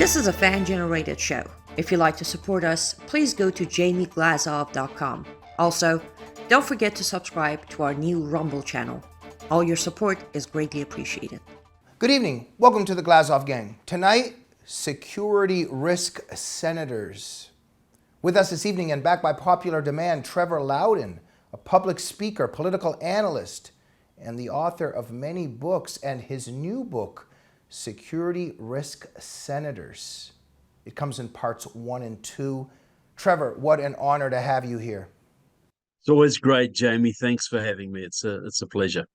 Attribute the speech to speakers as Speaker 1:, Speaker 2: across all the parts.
Speaker 1: This is a fan-generated show. If you'd like to support us, please go to jamieglazov.com. Also, don't forget to subscribe to our new Rumble channel. All your support is greatly appreciated.
Speaker 2: Good evening. Welcome to the Glazov Gang. Tonight, security risk senators. With us this evening and back by popular demand, Trevor Loudon, a public speaker, political analyst, and the author of many books, and his new book, Security Risk Senators. It comes in parts 1 and 2. Trevor, what an honor to have you here.
Speaker 3: It's always great, Jamie. Thanks for having me. It's a pleasure.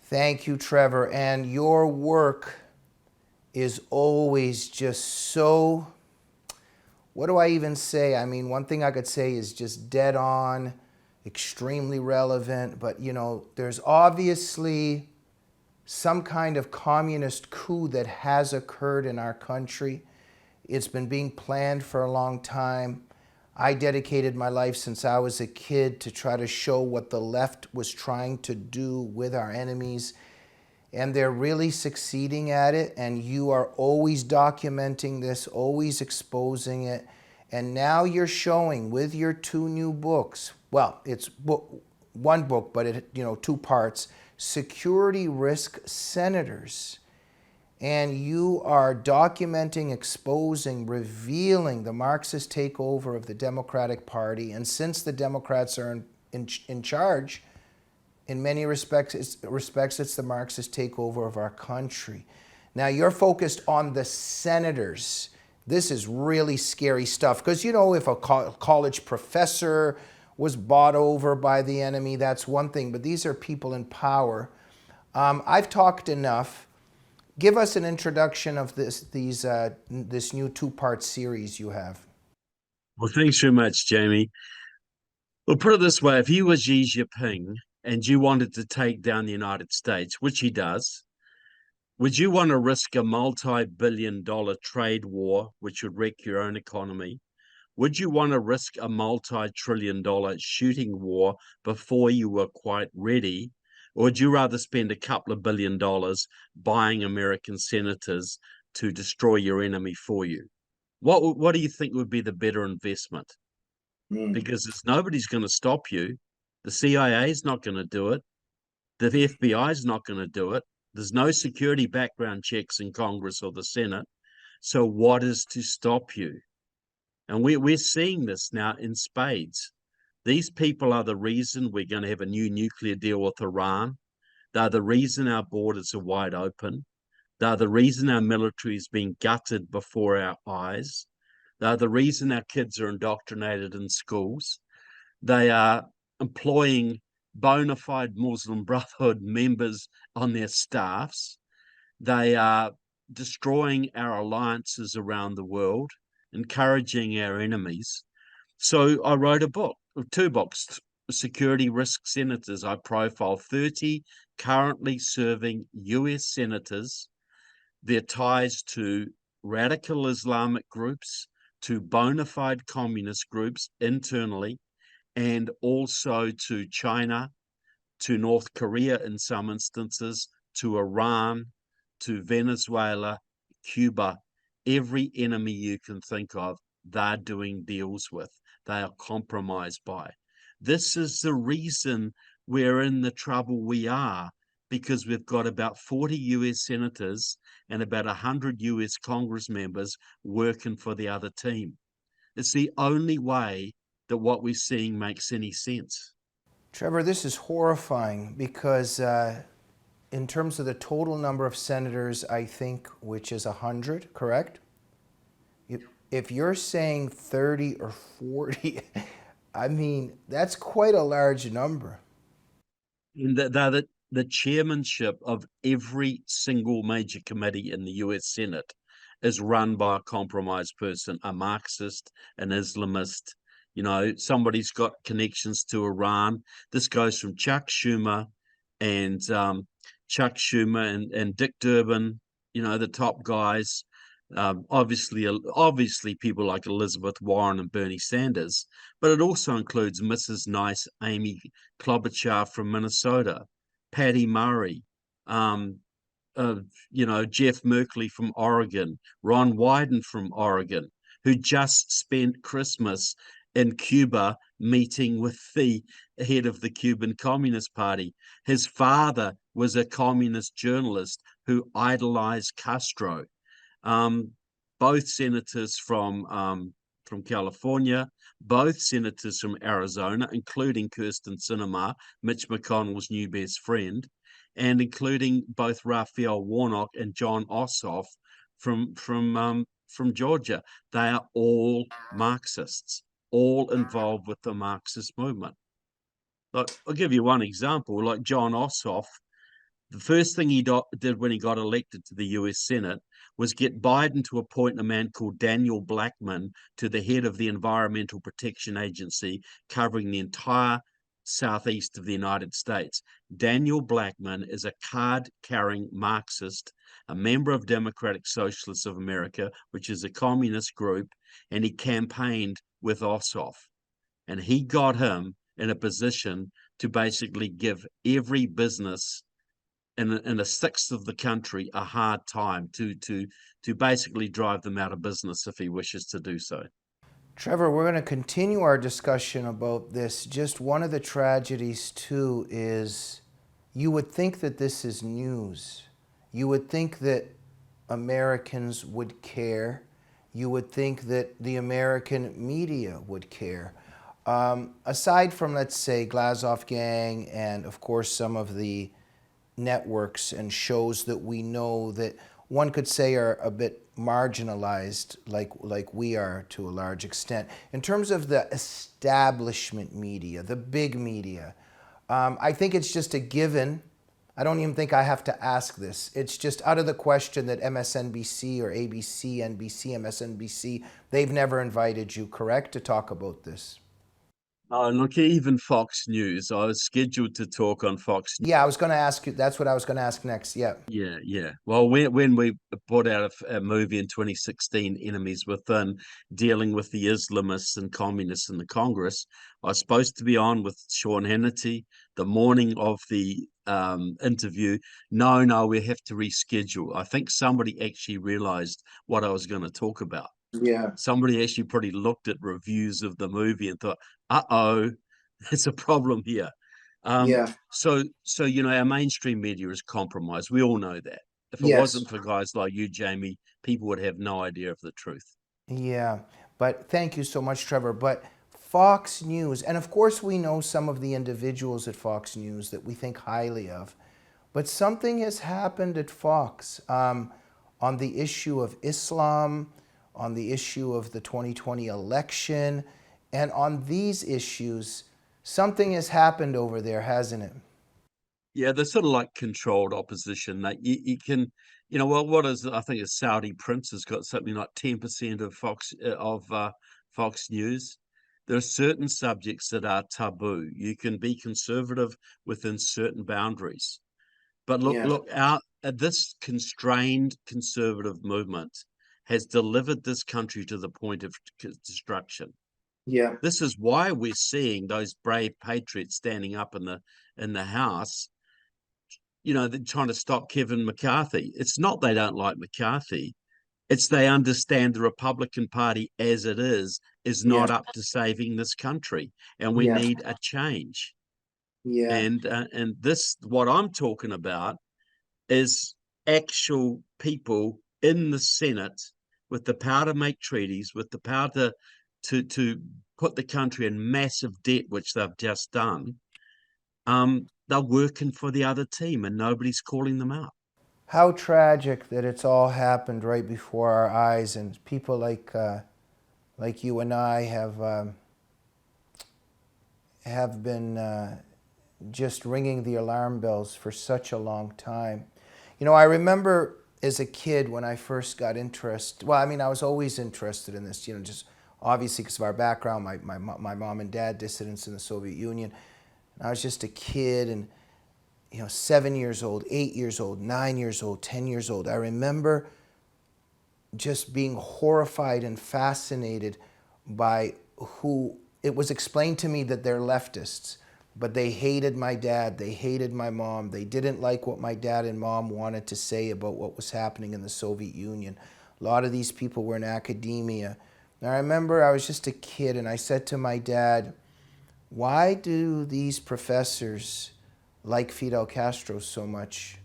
Speaker 2: Thank you, Trevor. And your work is always just so, what do I even say? I mean, one thing I could say is just dead on, extremely relevant, but you know, there's obviously some kind of communist coup that has occurred in our country. It's been being planned for a long time. I dedicated my life since I was a kid to try to show what the left was trying to do with our enemies. And they're really succeeding at it. And you are always documenting this, always exposing it. And now you're showing with your 2 new books, well, it's one book, but it, 2 parts, Security Risk Senators. And you are documenting, exposing, revealing the Marxist takeover of the Democratic Party. And since the Democrats are in charge, in many respects, it's the Marxist takeover of our country. Now, you're focused on the senators. This is really scary stuff because, if a college professor was bought over by the enemy, that's one thing. But these are people in power. I've talked enough. Give us an introduction of this new 2-part series you have.
Speaker 3: Well, thanks very much, Jamie. Well, put it this way. If you were Xi Jinping and you wanted to take down the United States, which he does, would you want to risk a multi-billion-dollar trade war, which would wreck your own economy? Would you want to risk a multi-trillion-dollar shooting war before you were quite ready? Or would you rather spend a couple of $1 billion buying American senators to destroy your enemy for you? What do you think would be the better investment? Because nobody's going to stop you. The CIA is not going to do it. The FBI is not going to do it. There's no security background checks in Congress or the Senate. So what is to stop you? And we're seeing this now in spades. These people are the reason we're going to have a new nuclear deal with Iran. They're the reason our borders are wide open. They're the reason our military is being gutted before our eyes. They're the reason our kids are indoctrinated in schools. They are employing bona fide Muslim Brotherhood members on their staffs. They are destroying our alliances around the world, encouraging our enemies. So I wrote a book, 2 books, Security Risk Senators. I profile 30 currently serving US senators, their ties to radical Islamic groups, to bona fide communist groups internally, and also to China, to North Korea in some instances, to Iran, to Venezuela, Cuba, every enemy you can think of, they're doing deals with. They are compromised by. This is the reason we're in the trouble we are, because we've got about 40 US senators and about 100 US Congress members working for the other team. It's the only way that what we're seeing makes any sense.
Speaker 2: Trevor, this is horrifying because in terms of the total number of senators, I think, which is 100, correct? If you're saying 30 or 40, I mean, that's quite a large number.
Speaker 3: And the chairmanship of every single major committee in the US Senate is run by a compromised person, a Marxist, an Islamist. Somebody's got connections to Iran. This goes from Chuck Schumer and Dick Durbin, the top guys. Obviously people like Elizabeth Warren and Bernie Sanders, but it also includes Mrs. Nice, Amy Klobuchar from Minnesota, Patty Murray, Jeff Merkley from Oregon, Ron Wyden from Oregon, who just spent Christmas in Cuba meeting with the head of the Cuban Communist Party. His father was a communist journalist who idolized Castro. Um, both senators from California, both senators from Arizona, including Kirsten Sinema, Mitch McConnell's new best friend, and including both Raphael Warnock and John Ossoff from Georgia. They are all Marxists, all involved with the Marxist movement. Like, I'll give you one example. Like John Ossoff, the first thing he did when he got elected to the US Senate was get Biden to appoint a man called Daniel Blackman to the head of the Environmental Protection Agency, covering the entire southeast of the United States. Daniel Blackman is a card-carrying Marxist, a member of Democratic Socialists of America, which is a communist group, and he campaigned with Ossoff. And he got him in a position to basically give every business in a sixth of the country a hard time to basically drive them out of business if he wishes to do so.
Speaker 2: Trevor, we're going to continue our discussion about this. Just one of the tragedies, too, is you would think that this is news. You would think that Americans would care. You would think that the American media would care. Aside from, let's say, Glazov Gang and, of course, some of the networks and shows that we know that one could say are a bit marginalized, like we are to a large extent. In terms of the establishment media, the big media, I think it's just a given. I don't even think I have to ask this. It's just out of the question that MSNBC or ABC, NBC, MSNBC, they've never invited you, correct, to talk about this?
Speaker 3: Look, even Fox News. I was scheduled to talk on Fox News.
Speaker 2: Yeah, I was going to ask you. That's what I was going to ask next. Yeah.
Speaker 3: Yeah. Well, when we put out a movie in 2016, Enemies Within, dealing with the Islamists and communists in the Congress, I was supposed to be on with Sean Hannity the morning of the interview. No, we have to reschedule. I think somebody actually realized what I was going to talk about.
Speaker 2: Yeah.
Speaker 3: Somebody actually probably looked at reviews of the movie and thought, uh-oh, there's a problem here.
Speaker 2: Yeah.
Speaker 3: So our mainstream media is compromised. We all know that. If it
Speaker 2: Yes.
Speaker 3: wasn't for guys like you, Jamie, people would have no idea of the truth.
Speaker 2: Yeah, but thank you so much, Trevor. But Fox News, and of course we know some of the individuals at Fox News that we think highly of, but something has happened at Fox on the issue of Islam, on the issue of the 2020 election, and on these issues, something has happened over there, hasn't it?
Speaker 3: Yeah, they're sort of like controlled opposition. That you can, what is I think a Saudi prince has got something like 10% of Fox News. There are certain subjects that are taboo. You can be conservative within certain boundaries, but look out at this constrained conservative movement has delivered this country to the point of destruction.
Speaker 2: Yeah.
Speaker 3: This is why we're seeing those brave patriots standing up in the House. They're trying to stop Kevin McCarthy. It's not they don't like McCarthy. It's they understand the Republican Party as it is not up to saving this country, and we need a change.
Speaker 2: Yeah.
Speaker 3: And this, what I'm talking about, is actual people in the Senate with the power to make treaties, with the power to put the country in massive debt, which they've just done. They're working for the other team, and nobody's calling them out.
Speaker 2: How tragic that it's all happened right before our eyes, and people like you and I have been just ringing the alarm bells for such a long time. I remember as a kid when I first got interested. Well, I mean, I was always interested in this. Just obviously because of our background. My mom and dad dissidents in the Soviet Union. And I was just a kid, and 7 years old, 8 years old, 9 years old, 10 years old. I remember just being horrified and fascinated by who, it was explained to me that they're leftists, but they hated my dad. They hated my mom. They didn't like what my dad and mom wanted to say about what was happening in the Soviet Union. A lot of these people were in academia. And I remember I was just a kid and I said to my dad, why do these professors like Fidel Castro so much?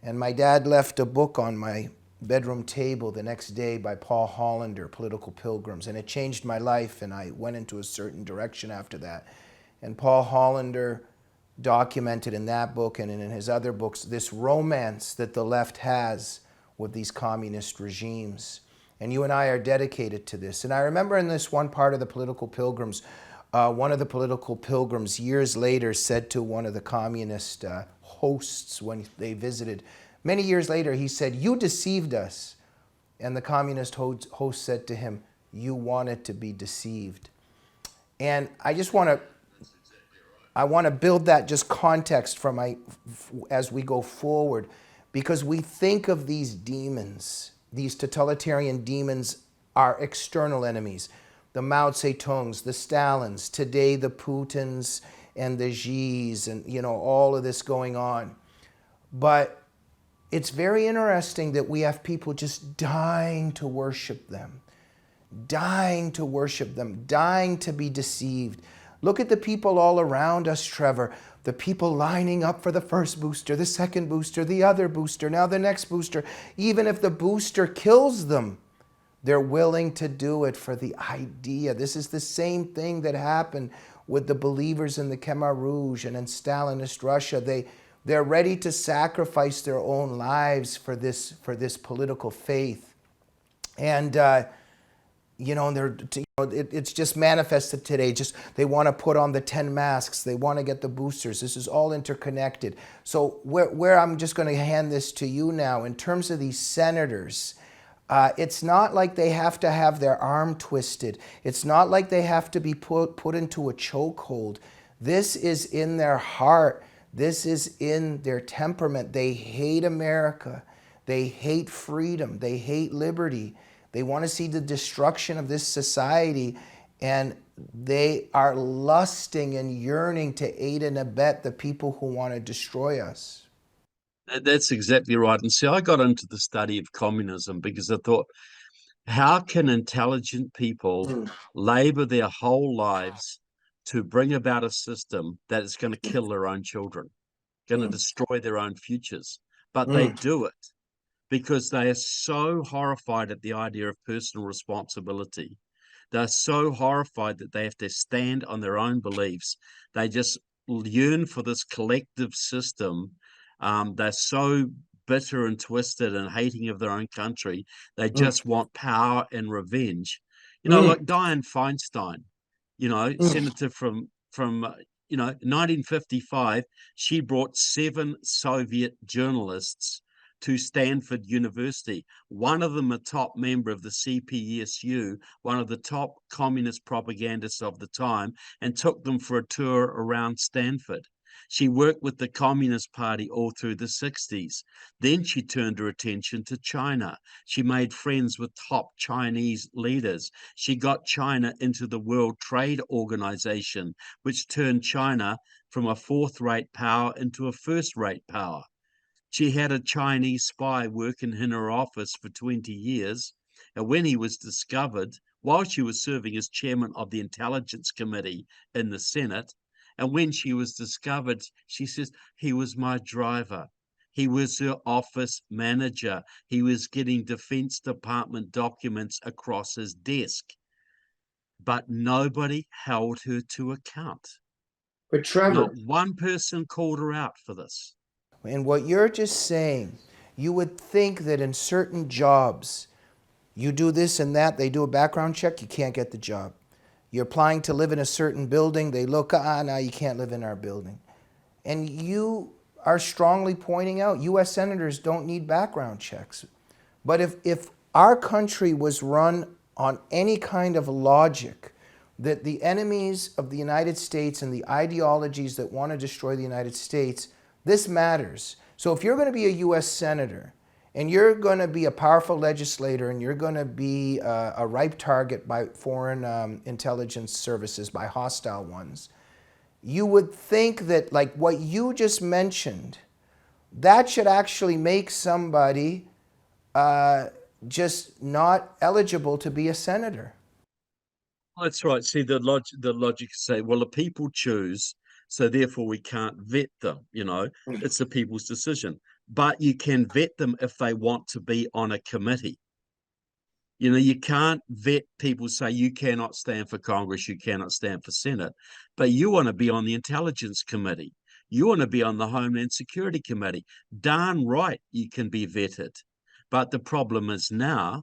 Speaker 2: And my dad left a book on my bedroom table the next day by Paul Hollander, Political Pilgrims, and it changed my life, and I went into a certain direction after that. And Paul Hollander documented in that book and in his other books this romance that the left has with these communist regimes. And you and I are dedicated to this. And I remember in this one part of the Political Pilgrims, one of the political pilgrims years later said to one of the communist hosts when they visited, many years later, he said, "You deceived us." And the communist host said to him, "You wanted to be deceived." And I just want to build that just context for as we go forward, because we think of these demons, these totalitarian demons, are external enemies. The Mao Zedongs, the Stalins, today the Putins and the Xis, and all of this going on. But it's very interesting that we have people just dying to worship them, dying to worship them, dying to be deceived. Look at the people all around us, Trevor. The people lining up for the first booster, the second booster, the other booster, now the next booster. Even if the booster kills them, they're willing to do it for the idea. This is the same thing that happened with the believers in the Khmer Rouge and in Stalinist Russia. They're ready to sacrifice their own lives for this political faith. And it's just manifested today. Just they want to put on the 10 masks. They want to get the boosters. This is all interconnected. So where I'm just going to hand this to you now, in terms of these senators, it's not like they have to have their arm twisted. It's not like they have to be put into a chokehold. This is in their heart. This is in their temperament. They hate America. They hate freedom. They hate liberty. They want to see the destruction of this society, and they are lusting and yearning to aid and abet the people who want to destroy us.
Speaker 3: That's exactly right. And see, I got into the study of communism because I thought, how can intelligent people labor their whole lives to bring about a system that is going to kill their own children, going to destroy their own futures? But they do it because they are so horrified at the idea of personal responsibility. They're so horrified that they have to stand on their own beliefs. They just yearn for this collective system. They're so bitter and twisted and hating of their own country. They just want power and revenge. Like Dianne Feinstein, senator from 1955, she brought 7 Soviet journalists to Stanford University. One of them a top member of the CPSU, one of the top communist propagandists of the time, and took them for a tour around Stanford. She worked with the Communist Party all through the 60s. Then she turned her attention to China. She made friends with top Chinese leaders. She got China into the World Trade Organization, which turned China from a fourth-rate power into a first-rate power. She had a Chinese spy working in her office for 20 years. And when he was discovered, while she was serving as chairman of the Intelligence Committee in the Senate, and when she was discovered, she says, he was my driver. He was her office manager. He was getting Defense Department documents across his desk. But nobody held her to account.
Speaker 2: But Trevor,
Speaker 3: not one person called her out for this.
Speaker 2: And what you're just saying, you would think that in certain jobs, you do this and that, they do a background check, you can't get the job. You're applying to live in a certain building, they look, now you can't live in our building. And you are strongly pointing out U.S. senators don't need background checks. But if our country was run on any kind of logic that the enemies of the United States and the ideologies that want to destroy the United States, this matters. So if you're going to be a U.S. senator and you're going to be a powerful legislator and you're going to be a ripe target by foreign intelligence services, by hostile ones, you would think that, like what you just mentioned, that should actually make somebody just not eligible to be a senator.
Speaker 3: That's right. See, the logic say, well, the people choose, so therefore we can't vet them. It's the people's decision. But you can vet them if they want to be on a committee. You can't vet people, say you cannot stand for Congress, you cannot stand for Senate, but you want to be on the Intelligence Committee. You want to be on the Homeland Security Committee. Darn right, you can be vetted. But the problem is now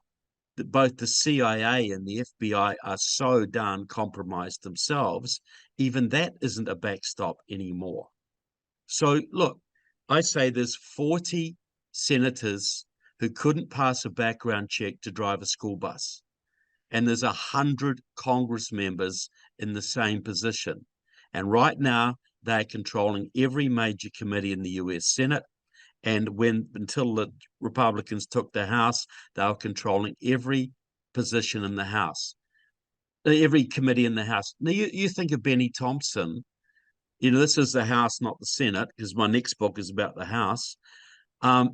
Speaker 3: that both the CIA and the FBI are so darn compromised themselves, even that isn't a backstop anymore. So, look, I say there's 40 senators who couldn't pass a background check to drive a school bus, and there's 100 Congress members in the same position. And right now, they're controlling every major committee in the US Senate. And until the Republicans took the House, they were controlling every position in the House, every committee in the House. Now, you think of Benny Thompson. This is the House, not the Senate, because my next book is about the House.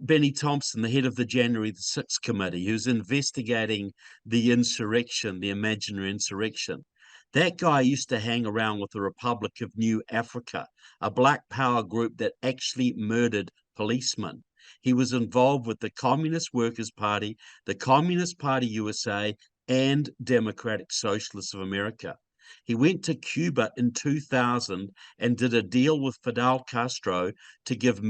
Speaker 3: Benny Thompson, the head of the January the 6th committee, who's investigating the insurrection, the imaginary insurrection. That guy used to hang around with the Republic of New Africa, a black power group that actually murdered policemen. He was involved with the Communist Workers' Party, the Communist Party USA, and Democratic Socialists of America. He went to Cuba in 2000 and did a deal with Fidel Castro to give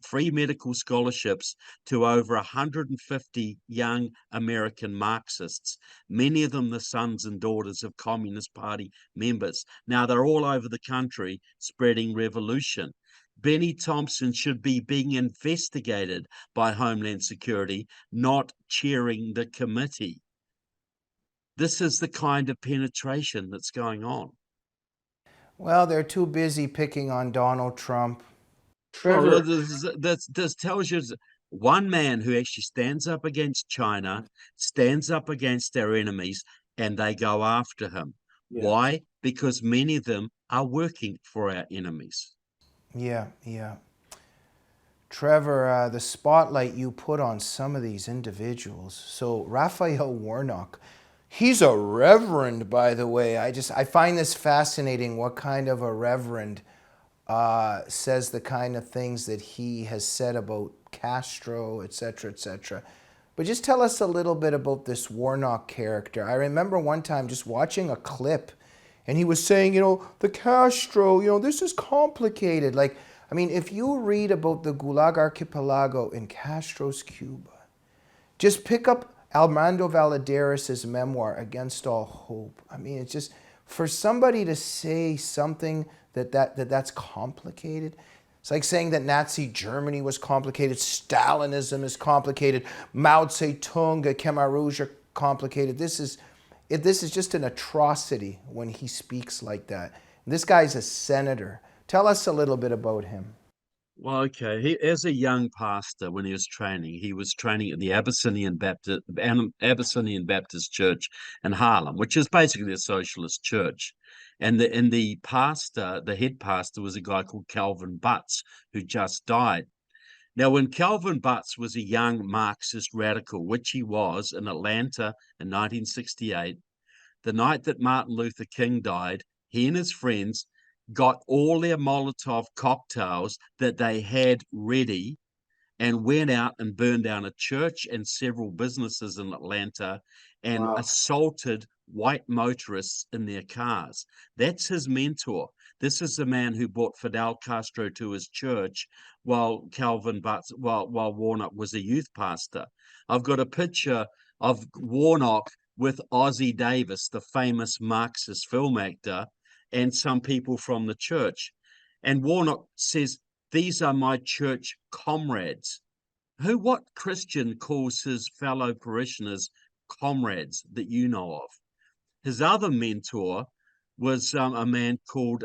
Speaker 3: free medical scholarships to over 150 young American Marxists, many of them the sons and daughters of Communist Party members. Now they're all over the country spreading revolution. Benny Thompson should be being investigated by Homeland Security, not chairing the committee. This is the kind of penetration that's going on.
Speaker 2: Well, they're too busy picking on Donald Trump.
Speaker 3: Well,
Speaker 2: Trevor,
Speaker 3: this tells you one man who actually stands up against China, stands up against our enemies, and they go after him.
Speaker 2: yeah,
Speaker 3: Why? Because many of them are working for our enemies.
Speaker 2: yeah. Trevor, the spotlight you put on some of these individuals. So Raphael Warnock, he's a reverend, by the way. I find this fascinating. What kind of a reverend says the kind of things that he has said about Castro, etc., etc. But just tell us a little bit about this Warnock character. I remember one time just watching a clip, and he was saying, the Castro, this is complicated. Like, I mean, if you read about the Gulag Archipelago in Castro's Cuba, just pick up Armando Valadares' memoir, Against All Hope. I mean, it's just, for somebody to say something that's complicated, it's like saying that Nazi Germany was complicated, Stalinism is complicated, Mao Zedong, Khmer Rouge are complicated. This is just an atrocity when he speaks like that. And this guy's a senator. Tell us a little bit about him.
Speaker 3: Well, okay. As a young pastor, when he was training at the Abyssinian Baptist Church in Harlem, which is basically a socialist church. And the head pastor was a guy called Calvin Butts, who just died. Now, when Calvin Butts was a young Marxist radical, which he was in Atlanta in 1968, the night that Martin Luther King died, he and his friends got all their Molotov cocktails that they had ready and went out and burned down a church and several businesses in Atlanta and
Speaker 2: Wow.
Speaker 3: assaulted white motorists in their cars. That's his mentor. This is the man who brought Fidel Castro to his church while Warnock was a youth pastor. I've got a picture of Warnock with Ossie Davis, the famous Marxist film actor, and some people from the church. And Warnock says, "These are my church comrades." What Christian calls his fellow parishioners comrades that you know of? His other mentor was a man called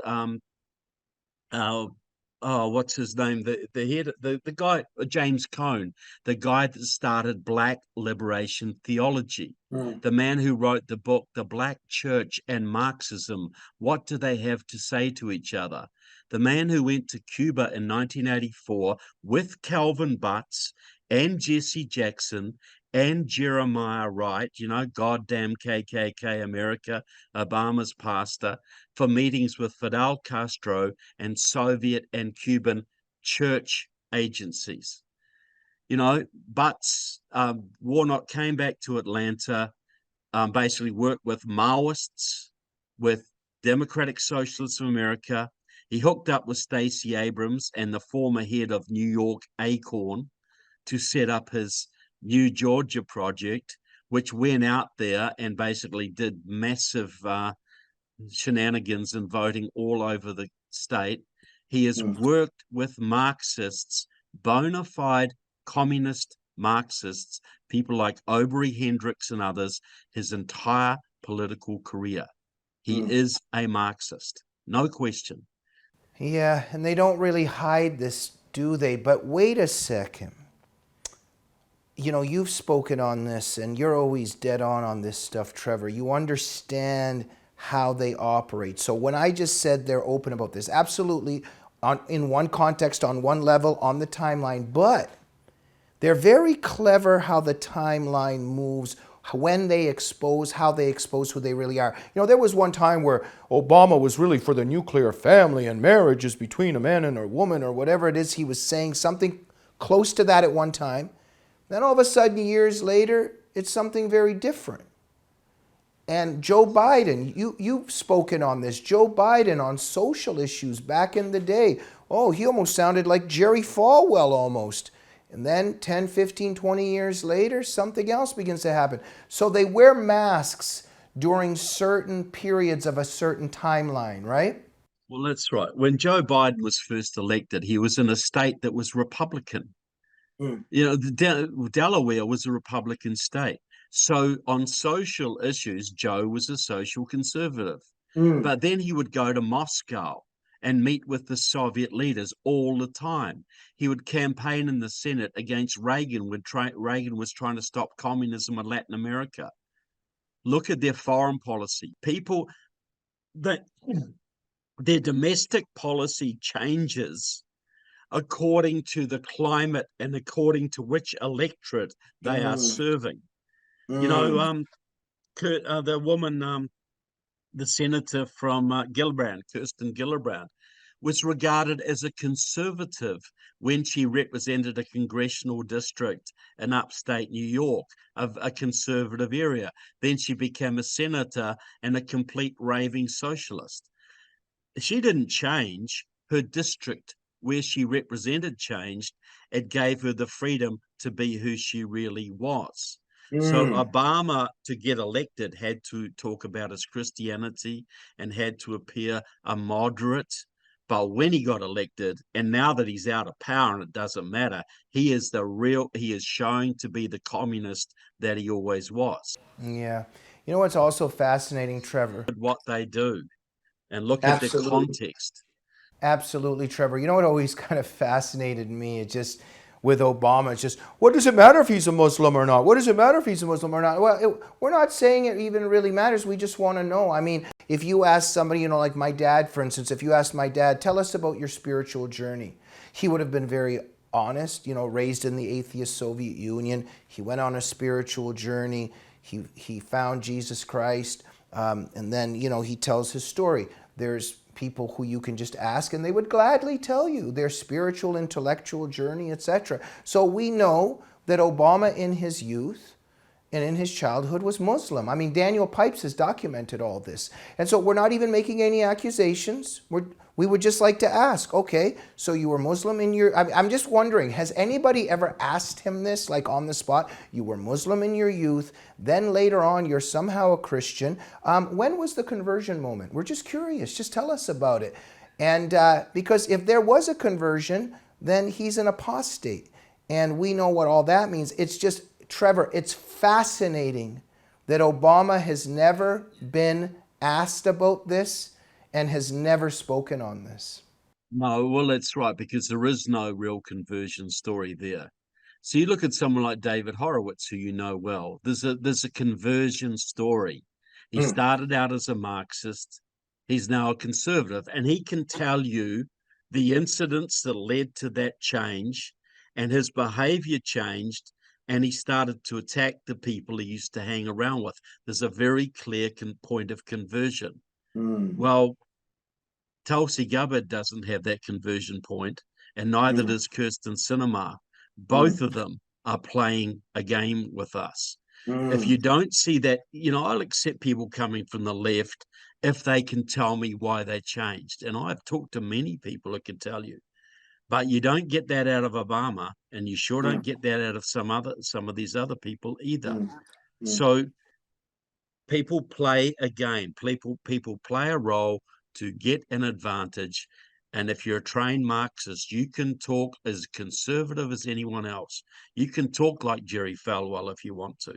Speaker 3: oh, what's his name? The head, the guy, James Cone, the guy that started Black Liberation Theology,
Speaker 2: Mm,
Speaker 3: the man who wrote the book, The Black Church and Marxism. What do they have to say to each other? The man who went to Cuba in 1984 with Calvin Butts and Jesse Jackson and Jeremiah Wright, goddamn KKK America, Obama's pastor, for meetings with Fidel Castro and Soviet and Cuban church agencies. Butts, Warnock came back to Atlanta, basically worked with Maoists, with Democratic Socialists of America. He hooked up with Stacey Abrams and the former head of New York Acorn to set up his New Georgia project, which went out there and basically did massive shenanigans and voting all over the state. He has
Speaker 2: mm,
Speaker 3: worked with Marxists, bona fide communist Marxists, people like Aubrey Hendricks and others, his entire political career. He
Speaker 2: mm.
Speaker 3: is a Marxist, no question.
Speaker 2: Yeah, and they don't really hide this, do they? But wait a second. You've spoken on this, and you're always dead on this stuff, Trevor. You understand how they operate. So when I just said they're open about this, absolutely, in one context, on one level, on the timeline, but they're very clever how the timeline moves, when they expose, how they expose who they really are. There was one time where Obama was really for the nuclear family and marriages between a man and a woman, or whatever it is he was saying, something close to that at one time. Then all of a sudden, years later, it's something very different. And Joe Biden, you've spoken on this. Joe Biden on social issues back in the day. Oh, he almost sounded like Jerry Falwell almost. And then 10, 15, 20 years later, something else begins to happen. So they wear masks during certain periods of a certain timeline, right?
Speaker 3: Well, that's right. When Joe Biden was first elected, he was in a state that was Republican.
Speaker 2: Mm,
Speaker 3: Delaware was a Republican state. So on social issues, Joe was a social conservative.
Speaker 2: mm,
Speaker 3: But then he would go to Moscow and meet with the Soviet leaders all the time. He would campaign in the Senate against Reagan when Reagan was trying to stop communism in Latin America. Look at their foreign policy. People that their domestic policy changes according to the climate and according to which electorate they are
Speaker 2: mm,
Speaker 3: serving. You know,
Speaker 2: mm,
Speaker 3: the woman, the senator from Gillibrand, Kirsten Gillibrand, was regarded as a conservative when she represented a congressional district in upstate New York, of a conservative area. Then she became a senator and a complete raving socialist. She didn't change. Her district where she represented changed. It gave her the freedom to be who she really was. So
Speaker 2: mm.
Speaker 3: Obama, to get elected, had to talk about his Christianity and had to appear a moderate. But when he got elected, and now that he's out of power and it doesn't matter, he is showing to be the communist that he always was.
Speaker 2: Yeah. What's also fascinating, Trevor?
Speaker 3: What they do, and look at the
Speaker 2: Absolutely.
Speaker 3: context.
Speaker 2: Absolutely, Trevor. What always kind of fascinated me, it just with Obama, it's just, what does it matter if he's a Muslim or not? What does it matter if he's a Muslim or not? Well, we're not saying it even really matters. We just want to know. I mean, if you ask somebody, like my dad, for instance, if you asked my dad, tell us about your spiritual journey, he would have been very honest, raised in the atheist Soviet Union. He went on a spiritual journey. He found Jesus Christ. And then, he tells his story. There's people who you can just ask and they would gladly tell you their spiritual, intellectual journey, etc. So we know that Obama in his youth and in his childhood was Muslim. I mean, Daniel Pipes has documented all this. And so we're not even making any accusations. We would just like to ask, okay, so you were Muslim in your... I'm just wondering, has anybody ever asked him this, like on the spot? You were Muslim in your youth, then later on you're somehow a Christian. When was the conversion moment? We're just curious. Just tell us about it. And because if there was a conversion, then he's an apostate. And we know what all that means. It's just, Trevor, it's fascinating that Obama has never been asked about this and has never spoken on this.
Speaker 3: No, well, that's right, because there is no real conversion story there. So you look at someone like David Horowitz, who you know well. There's a conversion story. He
Speaker 2: Mm,
Speaker 3: started out as a Marxist. He's now a conservative, and he can tell you the incidents that led to that change, and his behavior changed, and he started to attack the people he used to hang around with. There's a very clear point of conversion.
Speaker 2: mm,
Speaker 3: Well, Tulsi Gabbard doesn't have that conversion point, and neither
Speaker 2: mm,
Speaker 3: does Kirsten Sinema. Both
Speaker 2: mm,
Speaker 3: of them are playing a game with us. If
Speaker 2: mm,
Speaker 3: you don't see that, I'll accept people coming from the left if they can tell me why they changed. And I've talked to many people who can tell you. But you don't get that out of Obama, and you sure don't
Speaker 2: mm,
Speaker 3: get that out of some of these other people either.
Speaker 2: mm, mm.
Speaker 3: So people play a game. People play a role to get an advantage. And if you're a trained Marxist, you can talk as conservative as anyone else. You can talk like Jerry Falwell if you want to,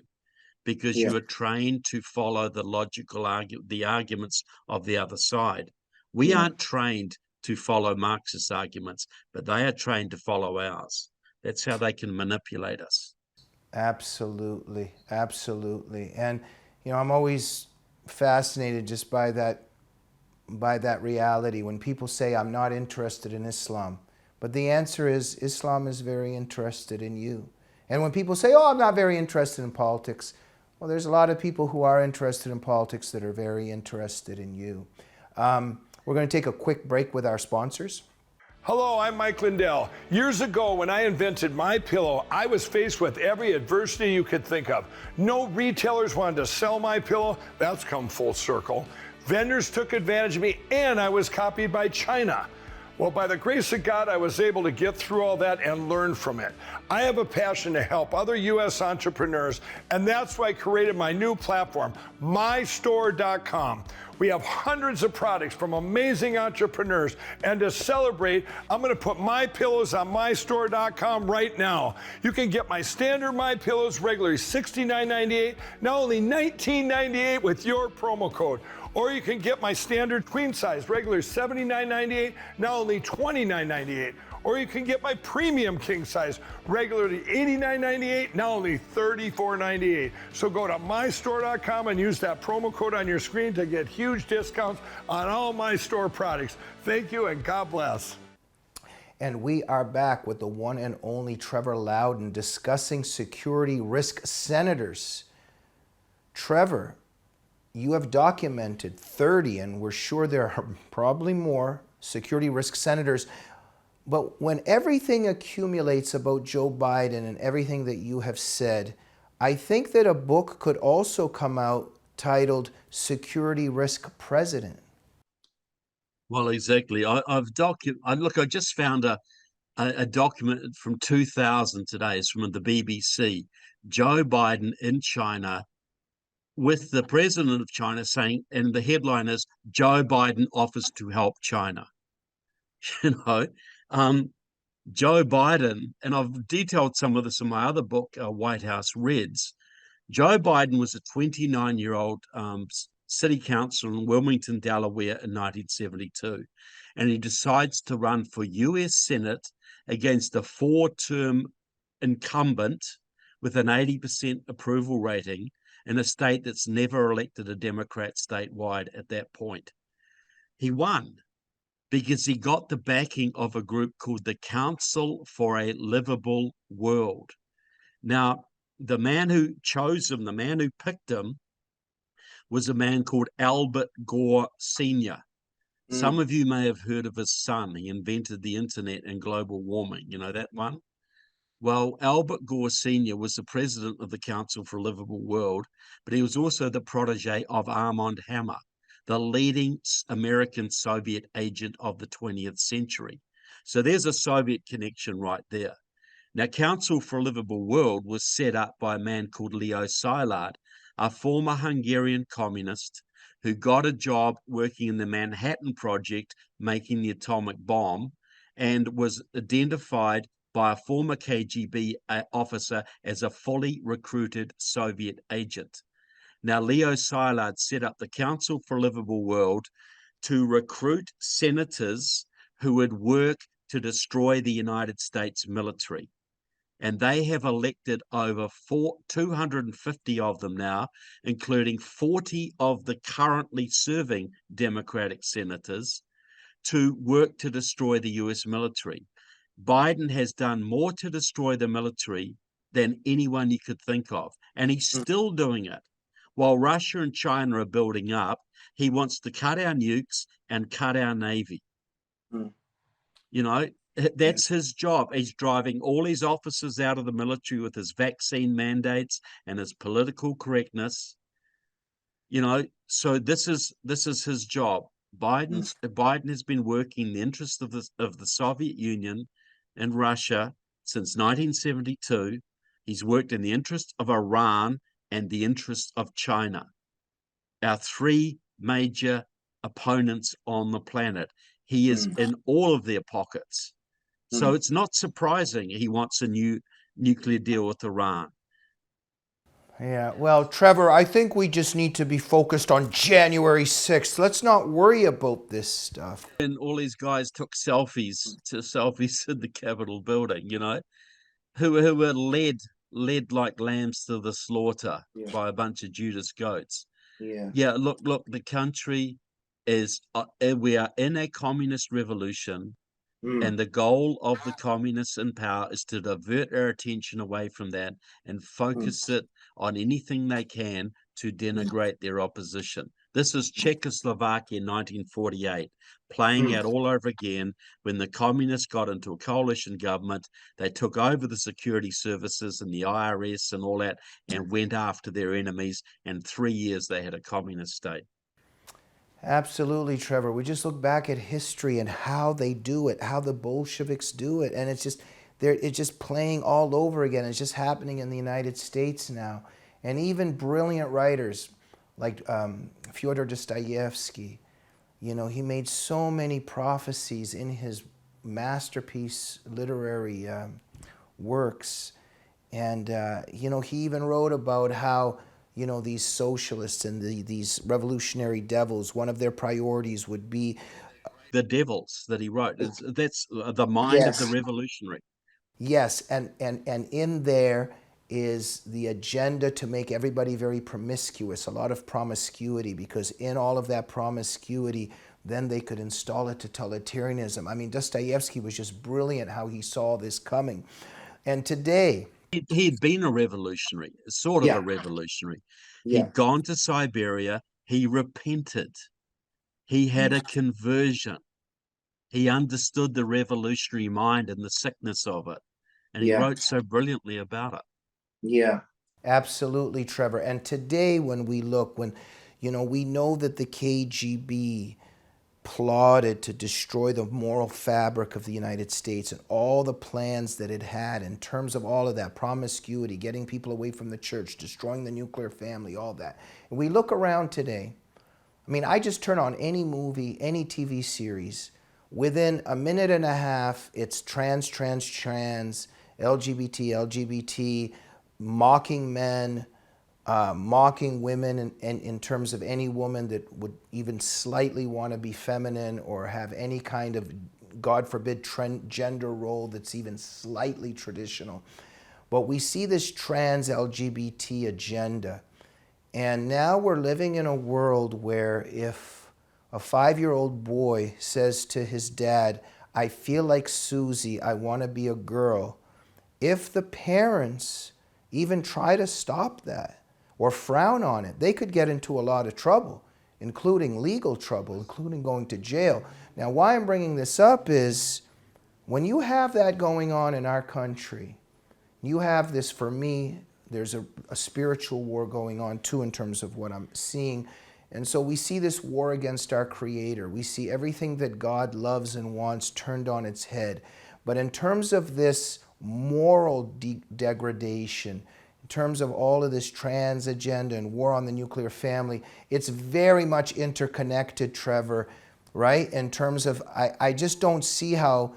Speaker 3: because
Speaker 2: Yeah,
Speaker 3: you are trained to follow the arguments of the other side. We
Speaker 2: yeah.
Speaker 3: aren't trained to follow Marxist arguments, but they are trained to follow ours. That's how they can manipulate us.
Speaker 2: Absolutely, absolutely. And I'm always fascinated just by that reality when people say I'm not interested in Islam. But the answer is Islam is very interested in you. And when people say, "Oh, I'm not very interested in politics," well, there's a lot of people who are interested in politics that are very interested in you. We're going to take a quick break with our sponsors.
Speaker 4: Hello, I'm Mike Lindell. Years ago, when I invented My Pillow, I was faced with every adversity you could think of. No retailers wanted to sell My Pillow. That's come full circle. Vendors took advantage of me, and I was copied by China. Well, by the grace of God, I was able to get through all that and learn from it. I have a passion to help other U.S. entrepreneurs, and that's why I created my new platform, mystore.com. We have hundreds of products from amazing entrepreneurs, and to celebrate, I'm going to put My Pillows on mystore.com right now. You can get my standard My Pillows regularly $69.98, now only $19.98 with your promo code. Or you can get my standard queen size, regular $79.98, now only $29.98. Or you can get my premium king size, regularly $89.98, now only $34.98. So go to mystore.com and use that promo code on your screen to get huge discounts on all My Store products. Thank you and God bless.
Speaker 2: And we are back with the one and only Trevor Loudon discussing security risk senators. Trevor, you have documented 30, and we're sure there are probably more, security risk senators. But when everything accumulates about Joe Biden and everything that you have said, I think that a book could also come out titled Security Risk President.
Speaker 3: Well, exactly. I just found a document from 2000 today. It's from the BBC. Joe Biden in China, with the president of China saying, and the headline is, Joe Biden offers to help China. You know, Joe Biden, and I've detailed some of this in my other book, White House Reds. Joe Biden was a 29-year-old city councilor in Wilmington, Delaware in 1972, and he decides to run for U.S. Senate against a 4-term incumbent with an 80% approval rating in a state that's never elected a Democrat statewide at that point. He won because he got the backing of a group called the Council for a Livable World. Now, the man who chose him, the man who picked him, was a man called Albert Gore Sr. Some of you may have heard of his son. He invented the internet and global warming. You know that one? Well, Albert Gore Sr. was the president of the Council for a Livable World, but he was also the protege of Armand Hammer, the leading American Soviet agent of the 20th century. So there's a Soviet connection right there. Now, Council for a Livable World was set up by a man called Leo Szilard, a former Hungarian communist who got a job working in the Manhattan Project, making the atomic bomb, and was identified by a former KGB officer as a fully recruited Soviet agent. Now, Leo Szilard set up the Council for a Livable World to recruit senators who would work to destroy the United States military. And they have elected over 250 of them now, including 40 of the currently serving Democratic senators, to work to destroy the US military. Biden has done more to destroy the military than anyone you could think of, and he's still doing it. While Russia and China are building up, he wants to cut our nukes and cut our Navy. You know, that's his job. He's driving all his officers out of the military with his vaccine mandates and his political correctness. You know, so this is his job. Biden has been working in the interest of the Soviet Union and Russia since 1972. He's worked in the interest of Iran and the interest of China, our three major opponents on the planet. He is in all of their pockets. So it's not surprising he wants a new nuclear deal with Iran.
Speaker 2: Yeah, well, Trevor, I think we just need to be focused on January 6th. Let's not worry about this stuff.
Speaker 3: And all these guys took selfies in the Capitol building, you know, who were led like lambs to the slaughter by a bunch of Judas goats. Yeah, look, the country is, we are in a communist revolution. And the goal of the communists in power is to divert our attention away from that and focus it on anything they can to denigrate their opposition. This is Czechoslovakia in 1948, playing out all over again. When the communists got into a coalition government, they took over the security services and the IRS and all that and went after their enemies. And 3 years they had a communist state.
Speaker 2: Absolutely, Trevor. We just look back at history and how they do it, how the Bolsheviks do it, and it's just playing all over again. It's just happening in the United States now. And even brilliant writers like Fyodor Dostoevsky, you know, he made so many prophecies in his masterpiece literary works. And, you know, he even wrote about how, you know, these socialists and these revolutionary devils, one of their priorities would be
Speaker 3: the devils that he wrote. That's the mind of the revolutionary.
Speaker 2: Yes, and in there is the agenda to make everybody very promiscuous, a lot of promiscuity, because in all of that promiscuity, then they could install a totalitarianism. I mean, Dostoevsky was just brilliant how he saw this coming. And today,
Speaker 3: he'd been a revolutionary, sort of a revolutionary. He'd gone to Siberia. He repented. He had a conversion. He understood the revolutionary mind and the sickness of it. And he wrote so brilliantly about it.
Speaker 2: Yeah, absolutely, Trevor. And today when we look, you know, we know that the KGB plotted to destroy the moral fabric of the United States and all the plans that it had in terms of all of that, promiscuity, getting people away from the church, destroying the nuclear family, all that. And we look around today, I mean, I just turn on any movie, any TV series, within a minute and a half, it's trans, LGBT, mocking men, mocking women, and in terms of any woman that would even slightly want to be feminine or have any kind of, God forbid, gender role that's even slightly traditional. But we see this trans LGBT agenda. And now we're living in a world where if a 5-year-old boy says to his dad, I feel like Susie, I want to be a girl, if the parents even try to stop that or frown on it, they could get into a lot of trouble, including legal trouble, including going to jail. Now, why I'm bringing this up is when you have that going on in our country, you have this, for me, there's a spiritual war going on too in terms of what I'm seeing. And so we see this war against our Creator. We see everything that God loves and wants turned on its head. But in terms of this moral degradation, in terms of all of this trans agenda and war on the nuclear family, it's very much interconnected, Trevor, right? In terms of, I just don't see how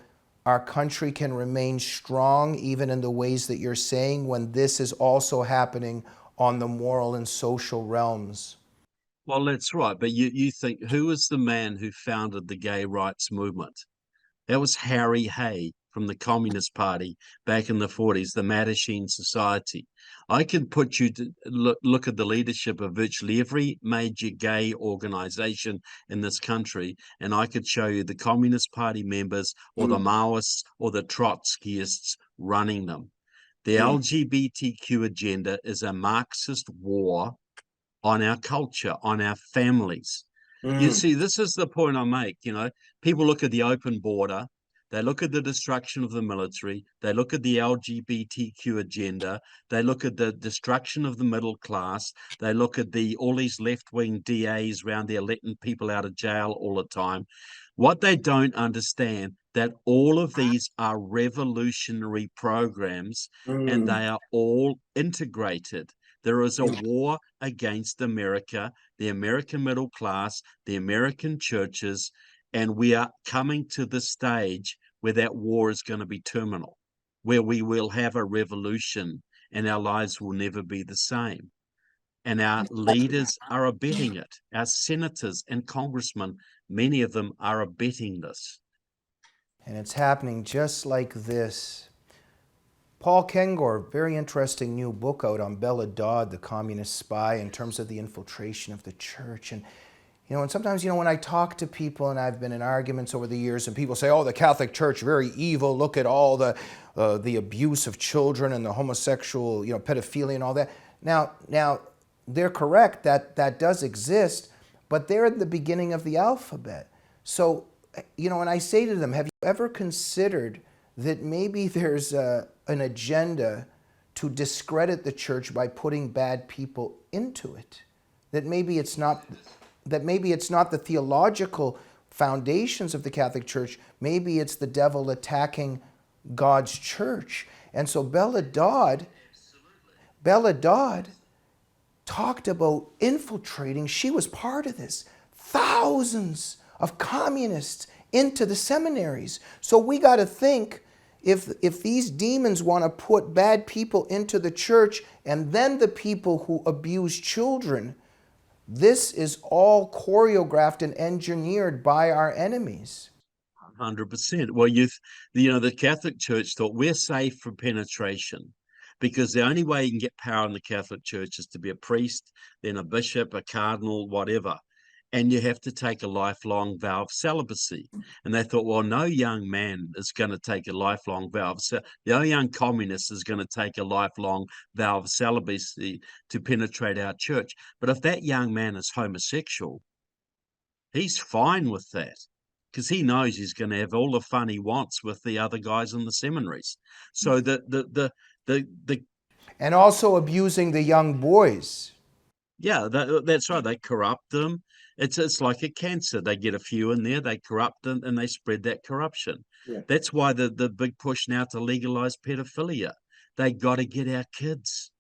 Speaker 2: our country can remain strong, even in the ways that you're saying, when this is also happening on the moral and social realms.
Speaker 3: Well, that's right. But you think, who is the man who founded the gay rights movement? That was Harry Hay from the Communist Party back in the 40s, the Mattachine Society. I can put you to look at the leadership of virtually every major gay organization in this country, and I could show you the Communist Party members or the Maoists or the Trotskyists running them. The LGBTQ agenda is a Marxist war on our culture, on our families. You see, this is the point I make. People look at the open border, they look at the destruction of the military, they look at the LGBTQ agenda, they look at the destruction of the middle class, they look at all these left-wing DAs around there letting people out of jail all the time. What they don't understand, that all of these are revolutionary programs and they are all integrated. There is a war against America, the American middle class, the American churches, and we are coming to the stage where that war is going to be terminal, where we will have a revolution and our lives will never be the same. And our leaders are abetting it. Our senators and congressmen, many of them are abetting this.
Speaker 2: And it's happening just like this. Paul Kengor, very interesting new book out on Bella Dodd, the communist spy, in terms of the infiltration of the church. And and sometimes, when I talk to people, and I've been in arguments over the years, and people say, oh, the Catholic Church, very evil, look at all the abuse of children and the homosexual, pedophilia and all that. Now, they're correct, that does exist, but they're at the beginning of the alphabet. So, and I say to them, have you ever considered that maybe there's an agenda to discredit the church by putting bad people into it? That maybe it's not the theological foundations of the Catholic Church. Maybe it's the devil attacking God's church. And so Bella Dodd talked about infiltrating. She was part of this. Thousands of communists into the seminaries. So we got to think, if these demons want to put bad people into the church and then the people who abuse children, this is all choreographed and engineered by our enemies.
Speaker 3: 100%. Well, the Catholic Church thought we're safe from penetration because the only way you can get power in the Catholic Church is to be a priest, then a bishop, a cardinal, whatever. And you have to take a lifelong vow of celibacy. And they thought, well, no young man is going to take a lifelong vow of celibacy. No young communist is going to take a lifelong vow of celibacy to penetrate our church. But if that young man is homosexual, he's fine with that because he knows he's going to have all the fun he wants with the other guys in the seminaries. So
Speaker 2: and also abusing the young boys.
Speaker 3: Yeah, that's right. They corrupt them. It's like a cancer. They get a few in there, they corrupt them, and they spread that corruption. Yeah. That's why the big push now to legalize pedophilia. They got to get our kids.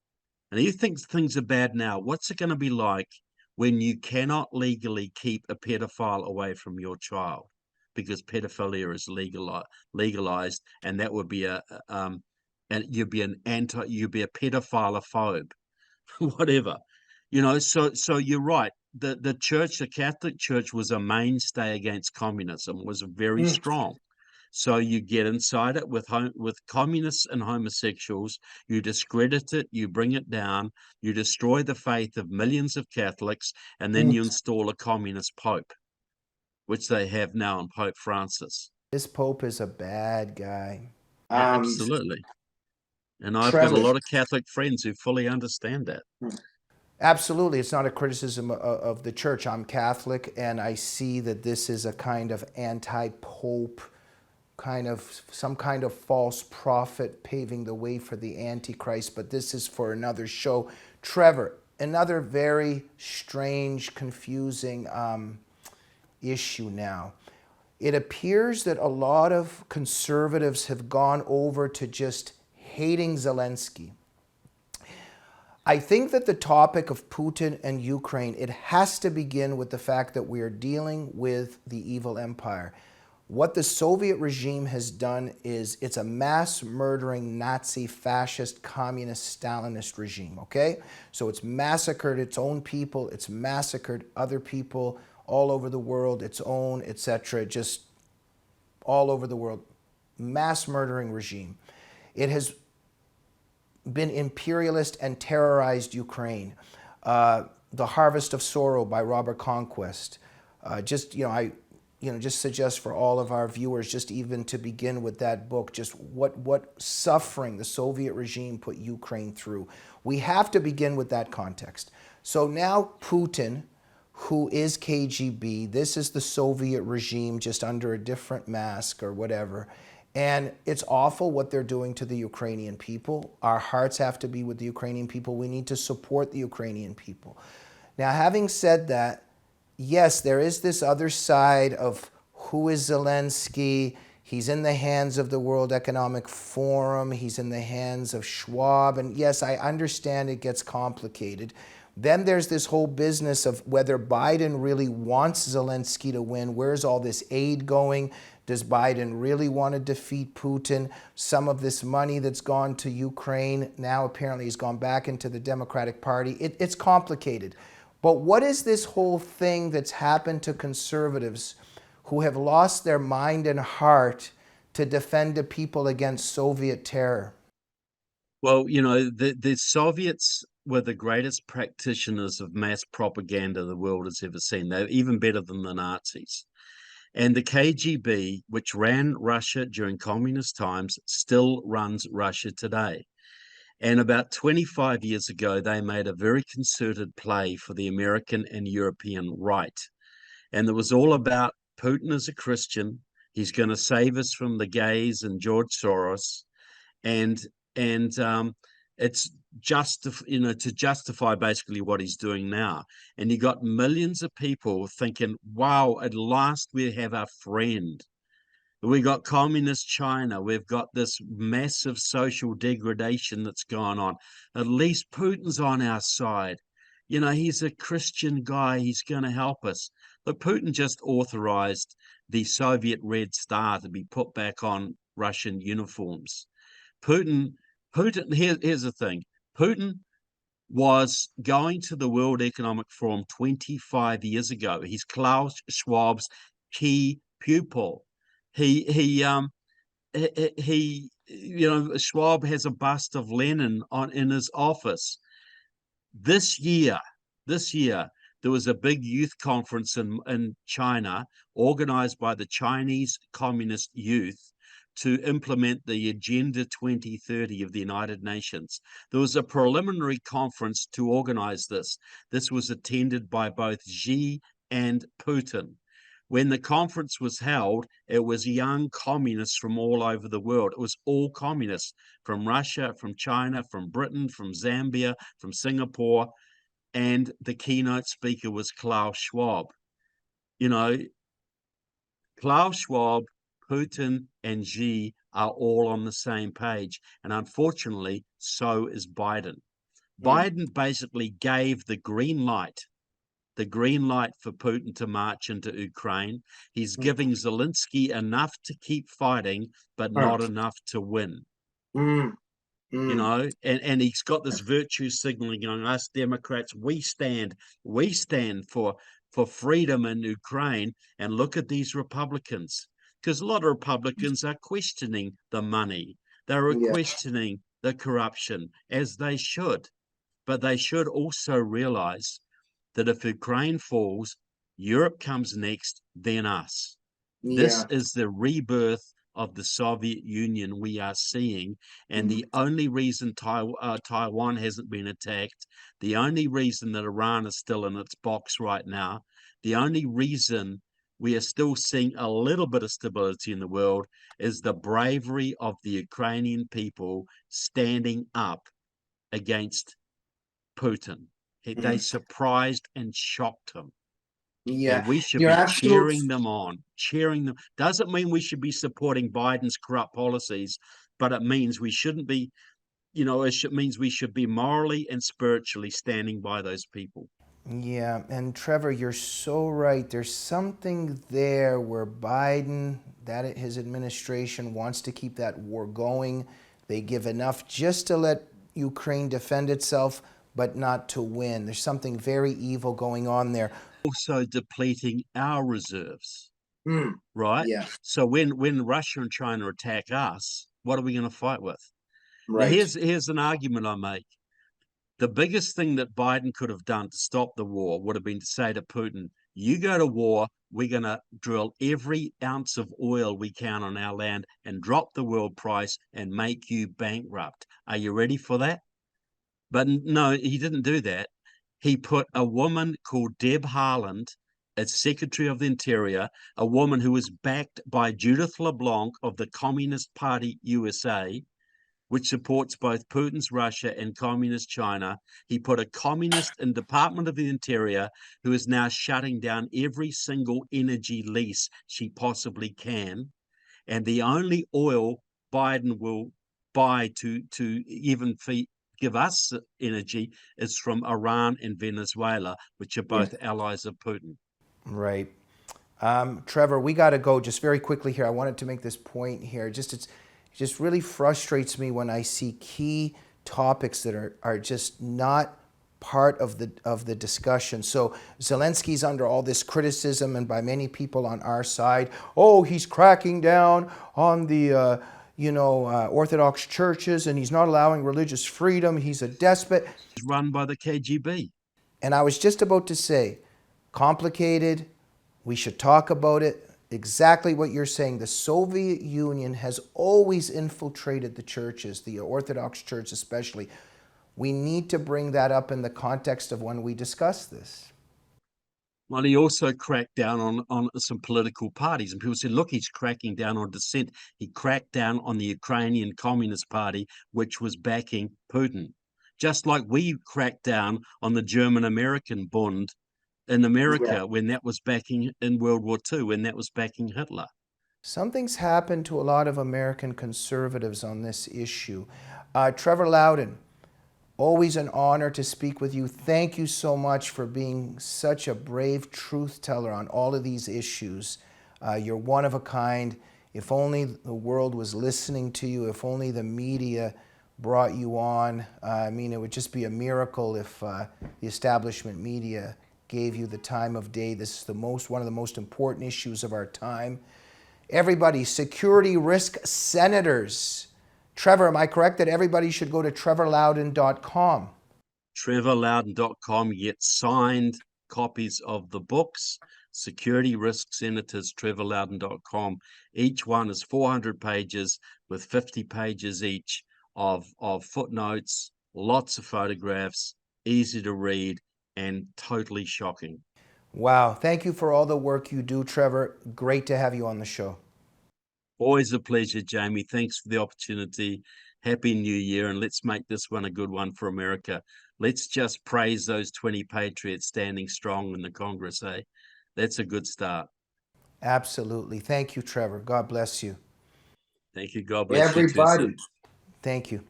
Speaker 3: And you think things are bad now. What's it going to be like when you cannot legally keep a pedophile away from your child because pedophilia is legalized, and that would be and you'd be a pedophilophobe, whatever. So you're right. The church, the Catholic Church, was a mainstay against communism, was very strong. So you get inside it with communists and homosexuals, you discredit it, you bring it down, you destroy the faith of millions of Catholics, and then you install a communist pope, which they have now in Pope Francis.
Speaker 2: This pope is a bad guy.
Speaker 3: Absolutely. And I've got a lot of Catholic friends who fully understand that.
Speaker 2: Absolutely. It's not a criticism of the church. I'm Catholic, and I see that this is a kind of anti-pope, some kind of false prophet paving the way for the Antichrist, but this is for another show. Trevor, another very strange, confusing issue now. It appears that a lot of conservatives have gone over to just hating Zelensky. I think that the topic of Putin and Ukraine, it has to begin with the fact that we are dealing with the evil empire. What the Soviet regime has done is it's a mass murdering Nazi, fascist, communist, Stalinist regime, okay? So it's massacred its own people, it's massacred other people all over the world, its own, etc. Just all over the world. Mass murdering regime. It has been imperialist and terrorized Ukraine. The Harvest of Sorrow by Robert Conquest. Just suggest for all of our viewers, just even to begin with that book, just what suffering the Soviet regime put Ukraine through. We have to begin with that context. So now Putin, who is KGB, this is the Soviet regime just under a different mask or whatever. And it's awful what they're doing to the Ukrainian people. Our hearts have to be with the Ukrainian people. We need to support the Ukrainian people. Now, having said that, yes, there is this other side of who is Zelensky. He's in the hands of the World Economic Forum. He's in the hands of Schwab. And yes, I understand it gets complicated. Then there's this whole business of whether Biden really wants Zelensky to win. Where's all this aid going? Does Biden really want to defeat Putin? Some of this money that's gone to Ukraine now apparently has gone back into the Democratic Party. It's complicated. But what is this whole thing that's happened to conservatives who have lost their mind and heart to defend the people against Soviet terror?
Speaker 3: Well, the Soviets were the greatest practitioners of mass propaganda the world has ever seen. They're even better than the Nazis. And the KGB, which ran Russia during communist times, still runs Russia today. And about 25 years ago, they made a very concerted play for the American and European right. And it was all about Putin as a Christian. He's going to save us from the gays and George Soros. And it's just to justify basically what he's doing now. And you got millions of people thinking, wow, at last we have a friend. We got communist China. We've got this massive social degradation that's gone on. At least Putin's on our side. He's a Christian guy. He's going to help us. But Putin just authorized the Soviet Red Star to be put back on Russian uniforms. Putin, here's the thing. Putin was going to the World Economic Forum 25 years ago. He's Klaus Schwab's key pupil. Schwab has a bust of Lenin in his office. This year, there was a big youth conference in China organized by the Chinese Communist Youth to implement the Agenda 2030 of the United Nations. There was a preliminary conference to organize this. This was attended by both Xi and Putin. When the conference was held, it was young communists from all over the world. It was all communists from Russia, from China, from Britain, from Zambia, from Singapore, and the keynote speaker was Klaus Schwab. Klaus Schwab, Putin, and Xi are all on the same page. And unfortunately, so is Biden. Biden basically gave the green light for Putin to march into Ukraine. He's giving Zelensky enough to keep fighting, but not enough to win. And he's got this virtue signaling on us Democrats. We stand for freedom in Ukraine. And look at these Republicans, because a lot of Republicans are questioning the money. They're questioning the corruption, as they should. But they should also realize that if Ukraine falls, Europe comes next, then us. This is the rebirth of the Soviet Union we are seeing. And the only reason Taiwan hasn't been attacked, the only reason that Iran is still in its box right now, the only reason we are still seeing a little bit of stability in the world is the bravery of the Ukrainian people standing up against Putin. They surprised and shocked him. And we should be cheering them on. Doesn't mean we should be supporting Biden's corrupt policies, but it means we shouldn't be, it means we should be morally and spiritually standing by those people.
Speaker 2: Yeah, and Trevor, you're so right. There's something there where Biden, his administration wants to keep that war going. They give enough just to let Ukraine defend itself, but not to win. There's something very evil going on there.
Speaker 3: Also depleting our reserves. right?
Speaker 2: Yeah,
Speaker 3: So when Russia and China attack us, what are we going to fight with? Now,
Speaker 2: right.
Speaker 3: here's an argument I make. The biggest thing that Biden could have done to stop the war would have been to say to Putin, you go to war, we're going to drill every ounce of oil we can on our land and drop the world price and make you bankrupt. Are you ready for that? But no, he didn't do that. He put a woman called Deb Haaland as Secretary of the Interior, a woman who was backed by Judith LeBlanc of the Communist Party USA, which supports both Putin's Russia and Communist China. He put a communist in Department of the Interior who is now shutting down every single energy lease she possibly can. And the only oil Biden will buy to even give us energy is from Iran and Venezuela, which are both allies of Putin.
Speaker 2: Right. Trevor, we got to go just very quickly here. I wanted to make this point here. It just really frustrates me when I see key topics that are just not part of the discussion. So Zelensky's under all this criticism, and by many people on our side, oh, he's cracking down on the Orthodox churches, and he's not allowing religious freedom. He's a despot.
Speaker 3: It's run by the KGB.
Speaker 2: And I was just about to say, complicated. We should talk about it. Exactly what you're saying. The Soviet Union has always infiltrated the churches, the Orthodox Church especially. We need to bring that up in the context of when we discuss this.
Speaker 3: Well, he also cracked down on some political parties. And people said, look, he's cracking down on dissent. He cracked down on the Ukrainian Communist Party, which was backing Putin. Just like we cracked down on the German-American Bund in America when that was backing in World War II, when that was backing Hitler.
Speaker 2: Something's happened to a lot of American conservatives on this issue. Trevor Loudon, always an honor to speak with you. Thank you so much for being such a brave truth teller on all of these issues. You're one of a kind. If only the world was listening to you, if only the media brought you on. I mean, it would just be a miracle if the establishment media gave you the time of day. This is one of the most important issues of our time. Everybody, security risk senators. Trevor, am I correct that everybody should go to trevorloudon.com?
Speaker 3: trevorloudon.com. You get signed copies of the books. Security Risk Senators, trevorloudon.com. Each one is 400 pages with 50 pages each of footnotes, lots of photographs, easy to read, and totally shocking.
Speaker 2: Wow. Thank you for all the work you do, Trevor. Great to have you on the show.
Speaker 3: Always a pleasure, Jamie. Thanks for the opportunity. Happy New Year, and let's make this one a good one for America. Let's just praise those 20 patriots standing strong in the Congress, eh? That's a good start.
Speaker 2: Absolutely. Thank you, Trevor. God bless you.
Speaker 3: Thank you. God bless you too, sir.
Speaker 2: Thank you.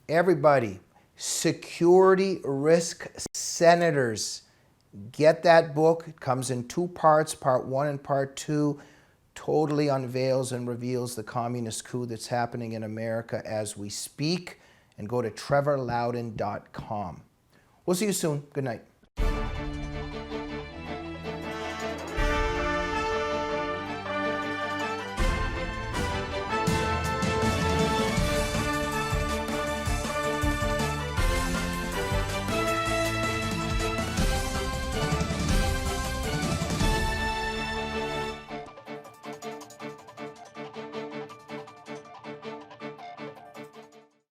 Speaker 2: Everybody, Security Risk Senators. Get that book. It comes in 2 parts, part 1 and part 2. Totally unveils and reveals the communist coup that's happening in America as we speak. And go to trevorloudon.com. We'll see you soon. Good night.